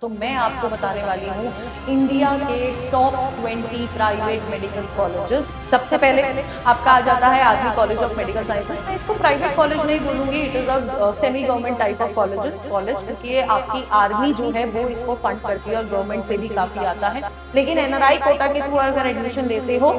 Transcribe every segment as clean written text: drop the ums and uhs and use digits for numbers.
तो मैं आपको बताने वाली हूँ इंडिया के टॉप 20 प्राइवेट मेडिकल कॉलेजेस। सबसे पहले आपका आ जाता है army college of medical sciences. मैं इसको प्राइवेट कॉलेज नहीं बोलूंगी, it is a semi government type of college, क्योंकि ये आपकी आर्मी जो है वो इसको फंड करती है और गवर्नमेंट से भी काफी आता है। लेकिन एनआरआई कोटा के थ्रू अगर एडमिशन लेते हो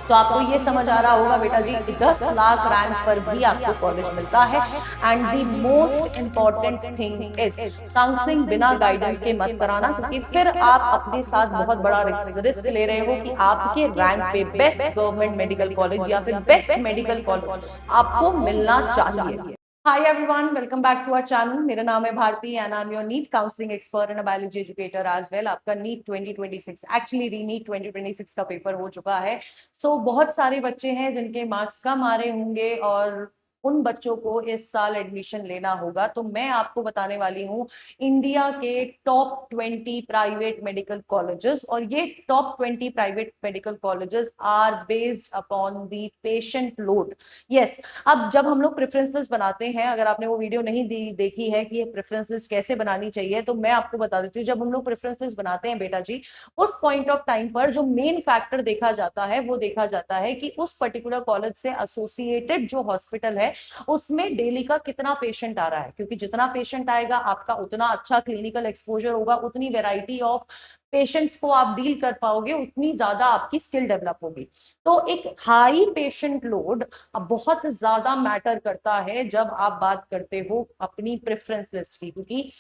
तो आपको ये समझ आ रहा होगा बेटा जी, 10 लाख रैंक पर भी आपको कॉलेज मिलता है। And the most important thing is counselling बिना गाइडेंस के मत कराना, क्योंकि फिर आप अपने साथ बहुत बड़ा रिस्क ले रहे हो कि आपके रैंक पे बेस्ट गवर्नमेंट मेडिकल कॉलेज या फिर बेस्ट मेडिकल कॉलेज आपको मिलना चाहिए। Hi everyone, welcome back to our channel. मेरा नाम है Bharti and I am your NEET counselling expert and biology educator as well. आपका नीट 2026 एक्चुअली रीनीट 2026 का पेपर हो चुका है। बहुत सारे बच्चे हैं जिनके मार्क्स कम आ रहे होंगे और उन बच्चों को इस साल एडमिशन लेना होगा। तो मैं आपको बताने वाली हूँ इंडिया के टॉप 20 प्राइवेट मेडिकल कॉलेजेस, और ये top 20 private medical colleges are based upon the patient load. Yes, अब जब हम लोग प्रेफरेंस लिस्ट बनाते हैं, अगर आपने वो वीडियो नहीं देखी है कि ये प्रेफरेंस लिस्ट कैसे बनानी चाहिए, तो मैं आपको बता देती हूँ। जब हम लोग प्रेफरेंस लिस्ट बनाते हैं बेटा जी, उस पॉइंट ऑफ टाइम पर जो मेन फैक्टर देखा जाता है वो देखा जाता है कि उस पर्टिकुलर कॉलेज से एसोसिएटेड जो हॉस्पिटल है उसमें डेली का कितना पेशेंट आ रहा है, क्योंकि जितना पेशेंट आएगा आपका उतना अच्छा क्लिनिकल एक्सपोजर होगा, उतनी वेराइटी ऑफ पेशेंट्स को आप डील कर पाओगे, उतनी ज्यादा आपकी स्किल डेवलप होगी। तो एक हाई पेशेंट लोड बहुत ज्यादा मैटर करता है जब आप बात करते हो अपनी प्रेफरेंस लिस्ट की, क्योंकि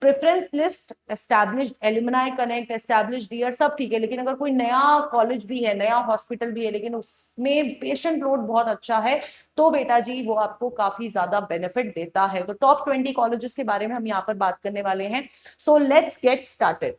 preference list established, alumni connect established year सब ठीक है, लेकिन अगर कोई नया कॉलेज भी है, नया हॉस्पिटल भी है, लेकिन उसमें पेशेंट लोड बहुत अच्छा है, तो बेटा जी वो आपको काफी ज्यादा बेनिफिट देता है। तो टॉप 20 कॉलेजेस के बारे में हम यहाँ पर बात करने वाले हैं। So let's get started.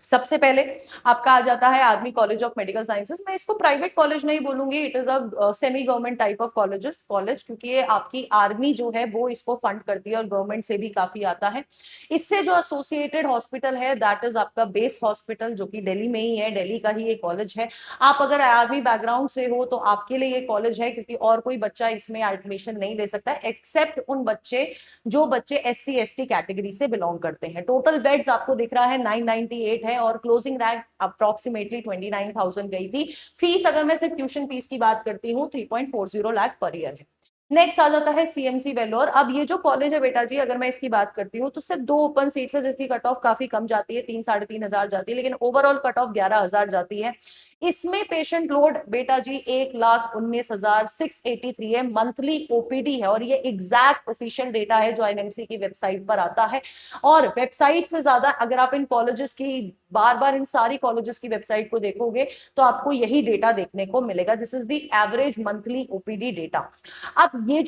सबसे पहले आपका आ जाता है army college of medical sciences. मैं इसको प्राइवेट कॉलेज नहीं बोलूंगी, it is a semi government type of college, क्योंकि ये आपकी आर्मी जो है वो इसको फंड करती है और गवर्नमेंट से भी काफी आता है। इससे जो एसोसिएटेड हॉस्पिटल है दैट इज आपका बेस हॉस्पिटल, जो कि दिल्ली में ही है, दिल्ली का ही ये कॉलेज है। आप अगर आर्मी बैकग्राउंड से हो तो आपके लिए ये कॉलेज है, क्योंकि और कोई बच्चा इसमें एडमिशन नहीं ले सकता एक्सेप्ट उन बच्चे जो बच्चे SC ST कैटेगरी से बिलोंग करते हैं। टोटल बेड्स आपको दिख रहा है 998 है और क्लोजिंग रैंक अप्रोक्सीमेटली 29,000 गई थी। फीस अगर मैं सिर्फ ट्यूशन फीस की बात करती हूँ 3.40 लाख पर ईयर है। नेक्स्ट आ जाता है CMC वेलोर। अब ये जो कॉलेज है बेटा जी, अगर मैं इसकी बात करती हूँ तो सिर्फ 2 ओपन सीट्स है, जिसकी कट ऑफ काफी कम जाती है, 3-3.5 हजार जाती है, लेकिन ओवरऑल कट ऑफ 11,000 जाती है। इसमें पेशेंट लोड बेटा जी 1,19,683 है, मंथली OPD है, और ये एग्जैक्ट ऑफिशियल डेटा है जो INMC की वेबसाइट पर आता है। और वेबसाइट से ज्यादा अगर आप इन कॉलेजेस की बार बार इन सारी कॉलेजेस की वेबसाइट को देखोगे तो आपको यही डेटा देखने को मिलेगा। This is the average monthly OPD data. अब ये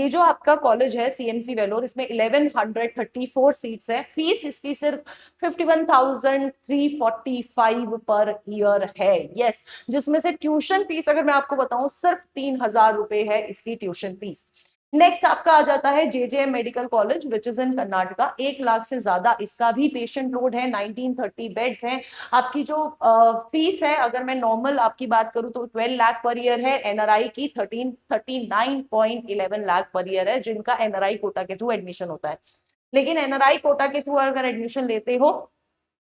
जो आपका कॉलेज है CMC वेलोर, इसमें 1134 सीट्स है। फीस इसकी सिर्फ 51,345 पर ईयर है। यस, जिसमें से ट्यूशन फीस अगर मैं आपको बताऊं सिर्फ 3,000 रुपए है इसकी ट्यूशन फीस। नेक्स्ट आपका आ जाता है JJM medical college which is इन कर्नाटका। 1 लाख से ज्यादा इसका भी पेशेंट लोड है, 1930 बेड्स हैं। आपकी जो फीस है, अगर मैं नॉर्मल आपकी बात करूं तो 12 लाख पर ईयर है। NRI की 39.11 लाख पर ईयर है, जिनका NRI कोटा के थ्रू एडमिशन होता है। लेकिन NRI कोटा के थ्रू अगर एडमिशन लेते हो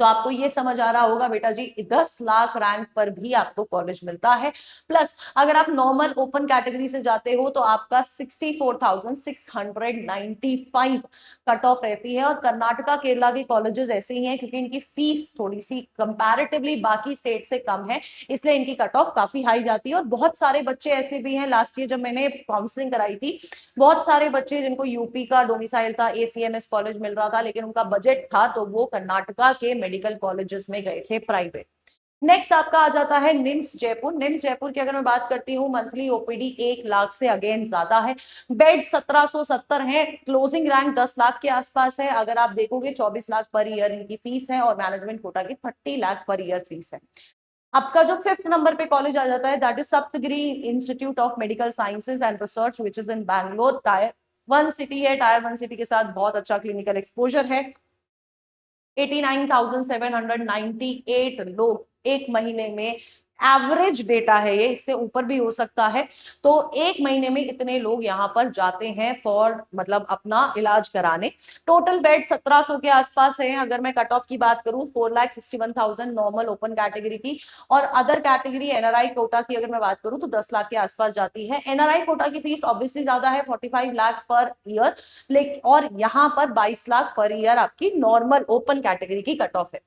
तो आपको ये समझ आ रहा होगा बेटा जी, 10 लाख रैंक पर भी आपको कॉलेज मिलता है। प्लस अगर आप नॉर्मल ओपन कैटेगरी से जाते हो तो आपका 64,695 कट ऑफ रहती है। और कर्नाटका केरला के कॉलेजेस ऐसे ही हैं, क्योंकि इनकी फीस थोड़ी सी कंपैरेटिवली बाकी स्टेट से कम है, इसलिए इनकी कट ऑफ काफी हाई जाती है। और बहुत सारे बच्चे ऐसे भी हैं, लास्ट ईयर जब मैंने काउंसलिंग कराई थी, बहुत सारे बच्चे जिनको यूपी का डोमिसाइल था, ACMS कॉलेज मिल रहा था, लेकिन उनका बजट था तो वो कर्नाटका के मेडिकल कॉलेजेस में गए थे प्राइवेट। नेक्स्ट आपका आ जाता है निम्स जयपुर। निम्स जयपुर की अगर मैं बात करती हूँ, मंथली OPD 1 लाख से अगेन ज्यादा है। बेड 1770 है, क्लोजिंग रैंक 10 लाख के आसपास है। अगर आप देखोगे 24 लाख पर ईयर इनकी फीस है, और मैनेजमेंट कोटा की 30 लाख पर ईयर फीस है। आपका जो 5th नंबर पे कॉलेज आ जाता है that is Saptagiri institute of medical sciences and research which is in Bangalore. Tyre 1 city है, टायर 1 सिटी के साथ बहुत अच्छा क्लिनिकल एक्सपोजर है। 89,798 लोग एक महीने में एवरेज डेटा है ये, इससे ऊपर भी हो सकता है। तो एक महीने में इतने लोग यहाँ पर जाते हैं फॉर मतलब अपना इलाज कराने। टोटल बेड 1700 के आसपास है। अगर मैं कट ऑफ की बात करूं 4,61,000 नॉर्मल ओपन कैटेगरी की, और अदर कैटेगरी एनआरआई कोटा की अगर मैं बात करूं तो 10 लाख के आसपास जाती है। एनआरआई कोटा की फीस ऑब्वियसली ज्यादा है, 45 लाख पर ईयर, लेकिन और यहाँ पर 22 लाख पर ईयर आपकी नॉर्मल ओपन कैटेगरी की कट ऑफ है।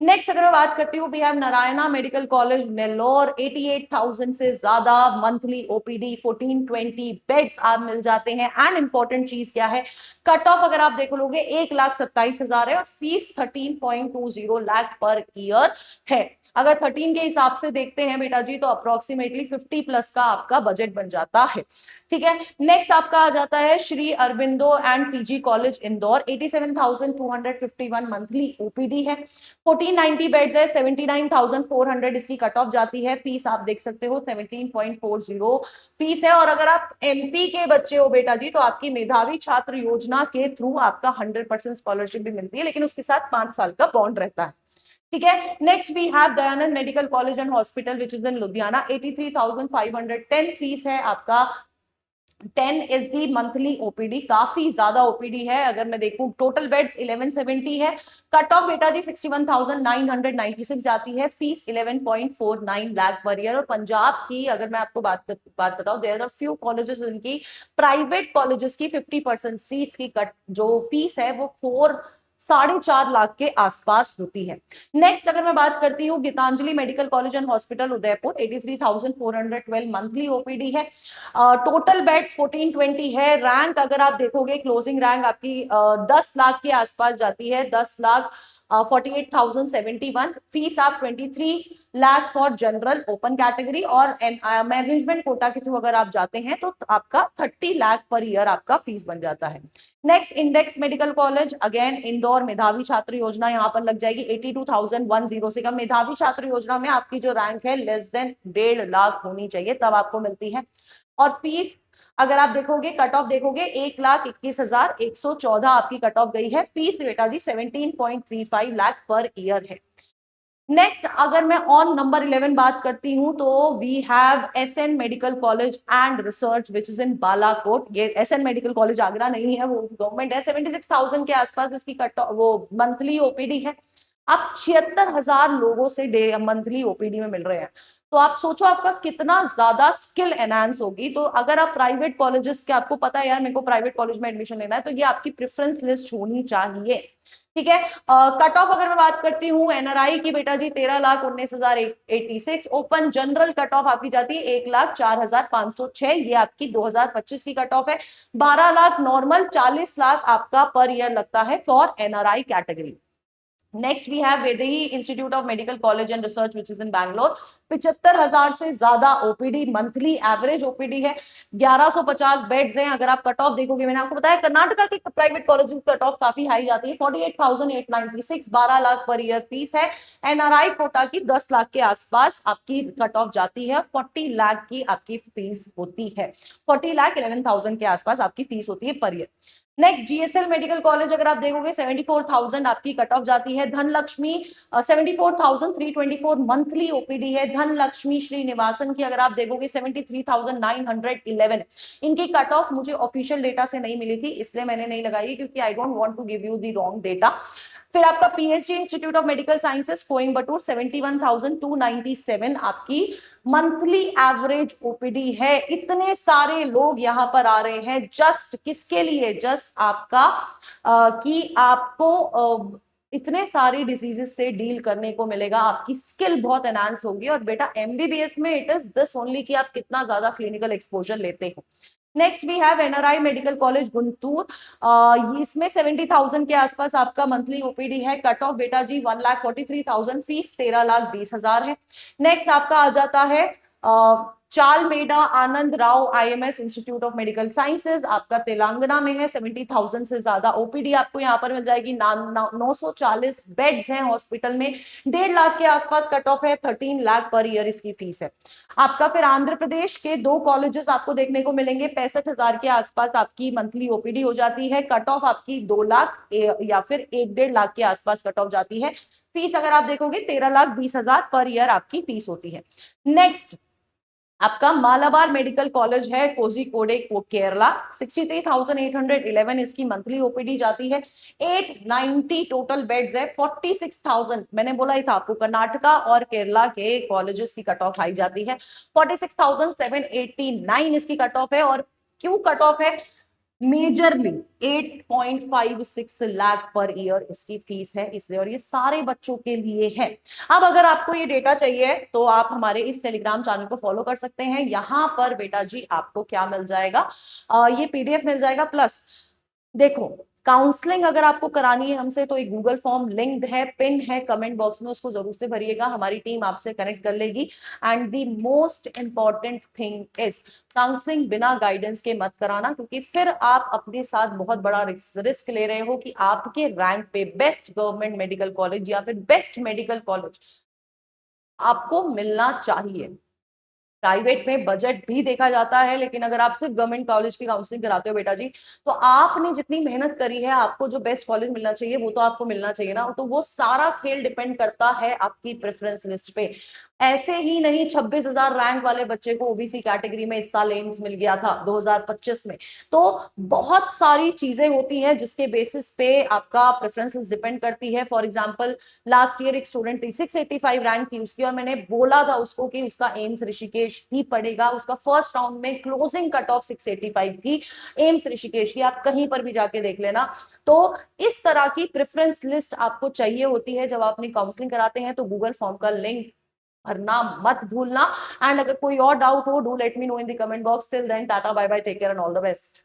नेक्स्ट अगर मैं बात करती हूँ, we have Narayana medical college Nellore, 88,000 से ज्यादा मंथली ओपीडी, 1420 बेड्स आप मिल जाते हैं। एंड इंपॉर्टेंट चीज क्या है, कट ऑफ अगर आप देखो लोगे 1,27,000 है और फीस 13.20 लाख पर ईयर है। अगर 13 के हिसाब से देखते हैं बेटा जी तो अप्रोक्सीमेटली 50 प्लस का आपका बजट बन जाता है। ठीक है, नेक्स्ट आपका आ जाता है Shri Aurobindo and PG college Indore, 87,251 monthly OPD है, 1490 बेड्स है, 79,400 इसकी कट ऑफ जाती है। फीस आप देख सकते हो 17.40 फीस है। और अगर आप एमपी के बच्चे हो बेटा जी तो आपकी मेधावी छात्र योजना के थ्रू आपका 100% स्कॉलरशिप भी मिलती है, लेकिन उसके साथ 5 साल का बॉन्ड रहता है। ठीक है, next we have Dayanand medical college and hospital which is in Ludhiana, 83,510 fees है आपका, 10 इज दी मंथली ओपीडी, काफी ज्यादा ओपीडी है। अगर मैं देखूं टोटल बेड्स 1170 है, कट ऑफ बेटा जी 61,996 जाती है, फीस 11.49 लाख पर ईयर। और पंजाब की अगर मैं आपको बात बताऊं, देयर आर फ्यू कॉलेजेस इनकी, प्राइवेट कॉलेजेस की 50% सीट्स की कट जो फीस है वो 4.5 लाख के आसपास होती है। नेक्स्ट अगर मैं बात करती हूँ Gitanjali medical college and hospital Udaipur, 83,412 monthly OPD है, टोटल बेड्स 1420 है। रैंक अगर आप देखोगे क्लोजिंग रैंक आपकी 10 लाख के आसपास जाती है, 10 लाख 48,071, फीस आप 23 lakh for general open category, और मैनेजमेंट कोटा के थ्रू अगर आप जाते हैं तो आपका 30 लाख पर ईयर आपका फीस बन जाता है। Next index medical college again Indore, मेधावी छात्र योजना यहाँ पर लग जाएगी 82,110 से कम। मेधावी छात्र योजना में आपकी जो रैंक है लेस देन 1.5 लाख होनी चाहिए तब आपको मिलती है। और फीस अगर आप देखोगे कट ऑफ देखोगे 1,21,114 आपकी कट ऑफ गई है। फीस बेटा जी 17.35 लाख पर ईयर है। नेक्स्ट अगर मैं ऑन नंबर 11 बात करती हूं तो we have SN medical college and research which is in Balakot. ये एसएन मेडिकल कॉलेज आगरा नहीं है, वो गवर्नमेंट है। 76,000 के आसपास इसकी कट वो मंथली ओपीडी है। आप 76,000 लोगों से डे मंथली ओपीडी में मिल रहे हैं, तो आप सोचो आपका कितना ज्यादा स्किल एनहांस होगी। तो अगर आप प्राइवेट कॉलेजेस के आपको पता है यार मेरे को प्राइवेट कॉलेज में एडमिशन लेना है, तो ये आपकी प्रेफरेंस लिस्ट होनी चाहिए। ठीक है, कट ऑफ अगर मैं बात करती हूँ एनआरआई की बेटा जी 13,19,086, ओपन जनरल कट ऑफ आपकी जाती है 1,04,506, ये आपकी 2025 की कट ऑफ है। 12 लाख नॉर्मल, 40 लाख आपका पर ईयर लगता है for NRI category. Next we have Vaidehi institute of medical college and research which is in Bangalore, 75,000 से ज्यादा ओपीडी मंथली एवरेज ओपीडी है, 1150 बेड्स हैं। अगर आप कट ऑफ देखोगे, मैंने आपको बताया कर्नाटका के प्राइवेट कॉलेज की कट ऑफ काफी हाई जाती है, 48,896, 12 लाख पर ईयर फीस है। एनआरआई कोटा की 10 लाख के आसपास आपकी कट ऑफ जाती है, 40 लाख की आपकी फीस होती है, 40,11,000 के आसपास आपकी फीस होती है per year. Next GSL medical college अगर आप देखोगे 74,000 आपकी कट ऑफ जाती है। धनलक्ष्मी 74,324 मंथली ओपीडी है। धनलक्ष्मी श्रीनिवासन की अगर आप देखोगे 73,911, इनकी कट ऑफ मुझे ऑफिशियल डेटा से नहीं मिली थी इसलिए मैंने नहीं लगाई क्योंकि I don't want to give you the wrong data. फिर आपका PhD institute of medical sciences Coimbatore 71,297 आपकी मंथली एवरेज ओपीडी है। इतने सारे लोग यहां पर आ रहे हैं जस्ट किसके लिए, जस्ट आपका कि आपको इतने सारी डिजीजेस से डील करने को मिलेगा, आपकी स्किल बहुत एनहांस होगी। और बेटा एमबीबीएस में इट इज दिस ओनली कि आप कितना ज्यादा क्लिनिकल एक्सपोजर लेते हो। Next we have NRI medical college Guntur, इसमें 70,000 के आसपास आपका मंथली ओपीडी है। कट ऑफ बेटा जी 1,43,000, फीस 13,20,000 है। नेक्स्ट आपका आ जाता है Chalmeda Anand Rao IMS institute of medical sciences आपका तेलंगाना में है। 70,000 से ज्यादा ओपीडी आपको यहाँ पर मिल जाएगी। 940 बेड्स हैं हॉस्पिटल में। 1.5 लाख के आसपास कट ऑफ है। 13 लाख पर ईयर इसकी फीस है आपका। फिर आंध्र प्रदेश के 2 कॉलेजेस आपको देखने को मिलेंगे। 65,000 के आसपास आपकी मंथली ओपीडी हो जाती है। कट ऑफ आपकी 2 लाख या फिर 1.5 लाख के आसपास कट ऑफ जाती है। फीस अगर आप देखोगे 13,20,000 पर ईयर आपकी फीस होती है। नेक्स्ट आपका मालाबार मेडिकल कॉलेज है कोझिकोडे केरला। 63,811 इसकी मंथली ओपीडी जाती है। 890 टोटल बेड्स है। 46,000 मैंने बोला ही था आपको, कर्नाटका और केरला के कॉलेजेस की कट ऑफ हाई जाती है। 46,789 इसकी कट ऑफ है। और क्यों कट ऑफ है? मेजरली 8.56 लाख पर ईयर इसकी फीस है इसलिए, और ये सारे बच्चों के लिए है। अब अगर आपको ये डेटा चाहिए तो आप हमारे इस टेलीग्राम चैनल को फॉलो कर सकते हैं। यहां पर बेटा जी आपको क्या मिल जाएगा, ये PDF मिल जाएगा। प्लस देखो, काउंसलिंग अगर आपको करानी है हमसे तो एक गूगल फॉर्म लिंक्ड है, पिन है कमेंट बॉक्स में, उसको जरूर से भरिएगा। हमारी टीम आपसे कनेक्ट कर लेगी। And the most important thing is counselling बिना गाइडेंस के मत कराना, क्योंकि फिर आप अपने साथ बहुत बड़ा रिस्क ले रहे हो कि आपके रैंक पे बेस्ट गवर्नमेंट मेडिकल कॉलेज या फिर बेस्ट मेडिकल कॉलेज आपको मिलना चाहिए। प्राइवेट में बजट भी देखा जाता है, लेकिन अगर आप सिर्फ गवर्नमेंट कॉलेज की काउंसलिंग कराते हो बेटा जी, तो आपने जितनी मेहनत करी है, आपको जो बेस्ट कॉलेज मिलना चाहिए वो तो आपको मिलना चाहिए ना। तो वो सारा खेल डिपेंड करता है आपकी प्रेफरेंस लिस्ट पे। ऐसे ही नहीं 26,000 रैंक वाले बच्चे को ओबीसी कैटेगरी में इस साल एम्स मिल गया था 2025 में। तो बहुत सारी चीजें होती हैं जिसके बेसिस पे आपका प्रेफरेंसेस डिपेंड करती है। फॉर एग्जांपल लास्ट ईयर एक स्टूडेंट थी, 685 रैंक थी उसकी, और मैंने बोला था उसको कि उसका एम्स ऋषिकेश ही पड़ेगा। उसका फर्स्ट राउंड में क्लोजिंग कट ऑफ 685 थी एम्स ऋषिकेश की, आप कहीं पर भी जाके देख लेना। तो इस तरह की प्रेफरेंस लिस्ट आपको चाहिए होती है जब आप अपनी काउंसलिंग कराते हैं। तो गूगल फॉर्म का लिंक भरना मत भूलना। एंड अगर कोई और डाउट हो, do let me know in the comment box. Till then tata bye bye, take care and all the best.